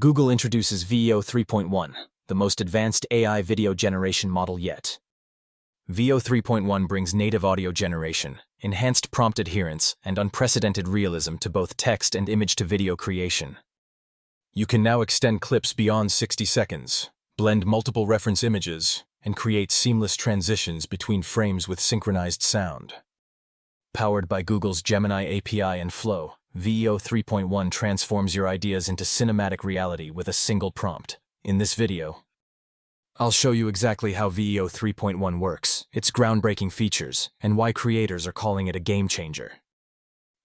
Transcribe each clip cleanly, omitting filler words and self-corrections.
Google introduces VEO 3.1, the most advanced AI video generation model yet. VEO 3.1 brings native audio generation, enhanced prompt adherence, and unprecedented realism to both text and image-to-video creation. You can now extend clips beyond 60 seconds, blend multiple reference images, and create seamless transitions between frames with synchronized sound. Powered by Google's Gemini API and Flow, VEO 3.1 transforms your ideas into cinematic reality with a single prompt. In this video, I'll show you exactly how VEO 3.1 works, its groundbreaking features, and why creators are calling it a game changer.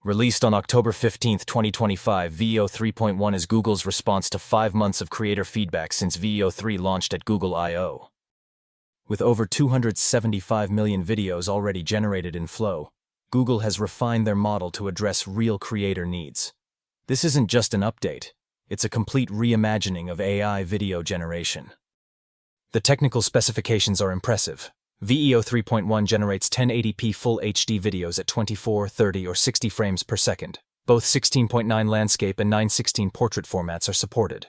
Released on October 15, 2025, VEO 3.1 is Google's response to 5 months of creator feedback since VEO 3 launched at Google I/O. With over 275 million videos already generated in Flow, Google has refined their model to address real creator needs. This isn't just an update, it's a complete reimagining of AI video generation. The technical specifications are impressive. VEO 3.1 generates 1080p Full HD videos at 24, 30, or 60 frames per second. Both 16.9 landscape and 9:16 portrait formats are supported.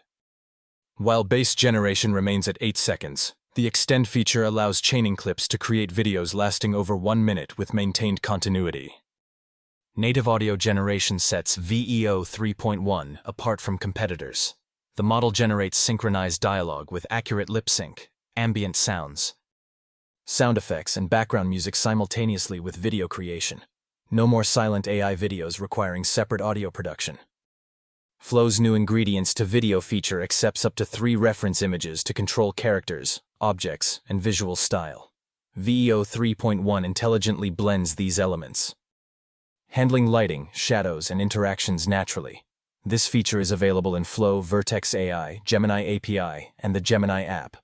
While base generation remains at 8 seconds, the Extend feature allows chaining clips to create videos lasting over 1 minute with maintained continuity. Native audio generation sets VEO 3.1 apart from competitors. The model generates synchronized dialogue with accurate lip sync, ambient sounds, sound effects, and background music simultaneously with video creation. No more silent AI videos requiring separate audio production. Flow's new ingredients to video feature accepts up to 3 reference images to control characters, objects, and visual style. VEO 3.1 intelligently blends these elements, handling lighting, shadows, and interactions naturally. This feature is available in Flow, Vertex AI, Gemini API, and the Gemini app.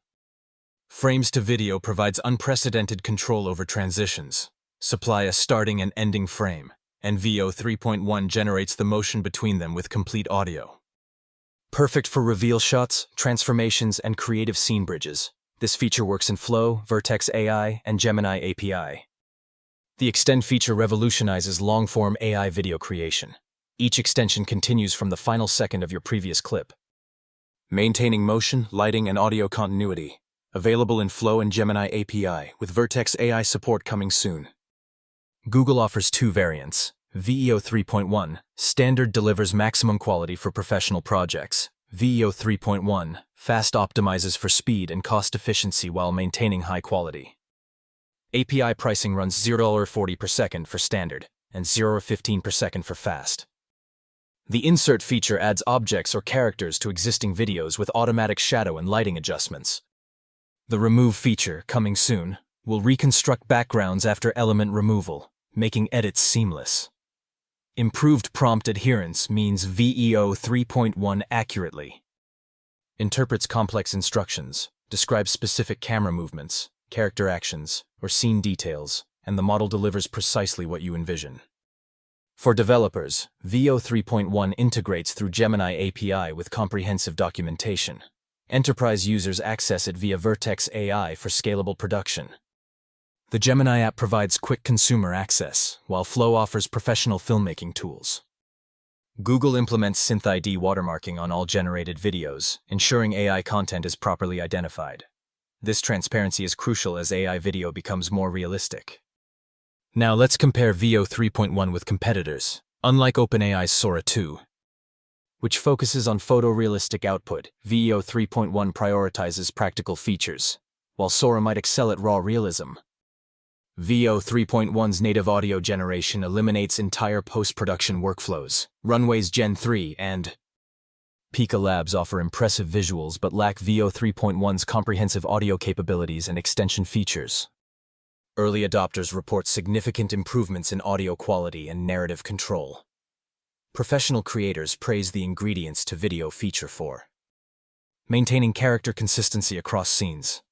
Frames to Video provides unprecedented control over transitions. Supply a starting and ending frame, and VEO 3.1 generates the motion between them with complete audio. Perfect for reveal shots, transformations, and creative scene bridges. This feature works in Flow, Vertex AI, and Gemini API. The Extend feature revolutionizes long-form AI video creation. Each extension continues from the final second of your previous clip, maintaining motion, lighting, and audio continuity. Available in Flow and Gemini API, with Vertex AI support coming soon. Google offers 2 variants. VEO 3.1, Standard delivers maximum quality for professional projects. VEO 3.1, Fast optimizes for speed and cost efficiency while maintaining high quality. API pricing runs $0.40 per second for Standard, and $0.15 per second for Fast. The Insert feature adds objects or characters to existing videos with automatic shadow and lighting adjustments. The Remove feature, coming soon, will reconstruct backgrounds after element removal, making edits seamless. Improved prompt adherence means VEO 3.1 accurately interprets complex instructions, describes specific camera movements, character actions, or scene details, and the model delivers precisely what you envision. For developers, VEO 3.1 integrates through Gemini API with comprehensive documentation. Enterprise users access it via Vertex AI for scalable production. The Gemini app provides quick consumer access, while Flow offers professional filmmaking tools. Google implements SynthID watermarking on all generated videos, ensuring AI content is properly identified. This transparency is crucial as AI video becomes more realistic. Now let's compare VEO 3.1 with competitors. Unlike OpenAI's Sora 2, which focuses on photorealistic output, VEO 3.1 prioritizes practical features, while Sora might excel at raw realism. VEO 3.1's native audio generation eliminates entire post-production workflows. Runway's Gen 3 and Pika Labs offer impressive visuals but lack VEO 3.1's comprehensive audio capabilities and extension features. Early adopters report significant improvements in audio quality and narrative control. Professional creators praise the ingredients to video feature for maintaining character consistency across scenes.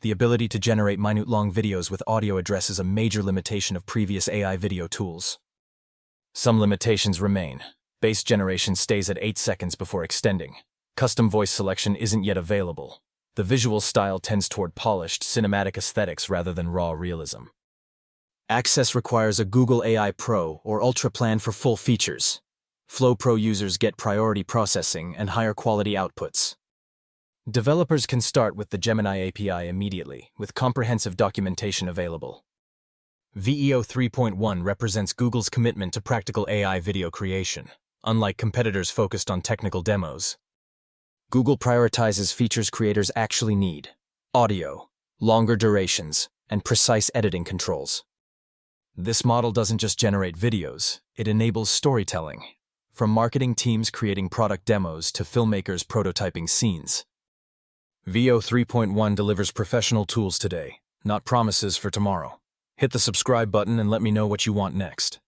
The ability to generate minute-long videos with audio addresses a major limitation of previous AI video tools. Some limitations remain. Base generation stays at 8 seconds before extending. Custom voice selection isn't yet available. The visual style tends toward polished, cinematic aesthetics rather than raw realism. Access requires a Google AI Pro or Ultra plan for full features. Flow Pro users get priority processing and higher quality outputs. Developers can start with the Gemini API immediately, with comprehensive documentation available. VEO 3.1 represents Google's commitment to practical AI video creation, unlike competitors focused on technical demos. Google prioritizes features creators actually need: audio, longer durations, and precise editing controls. This model doesn't just generate videos, it enables storytelling, from marketing teams creating product demos to filmmakers prototyping scenes. VEO 3.1 delivers professional tools today, not promises for tomorrow. Hit the subscribe button and let me know what you want next.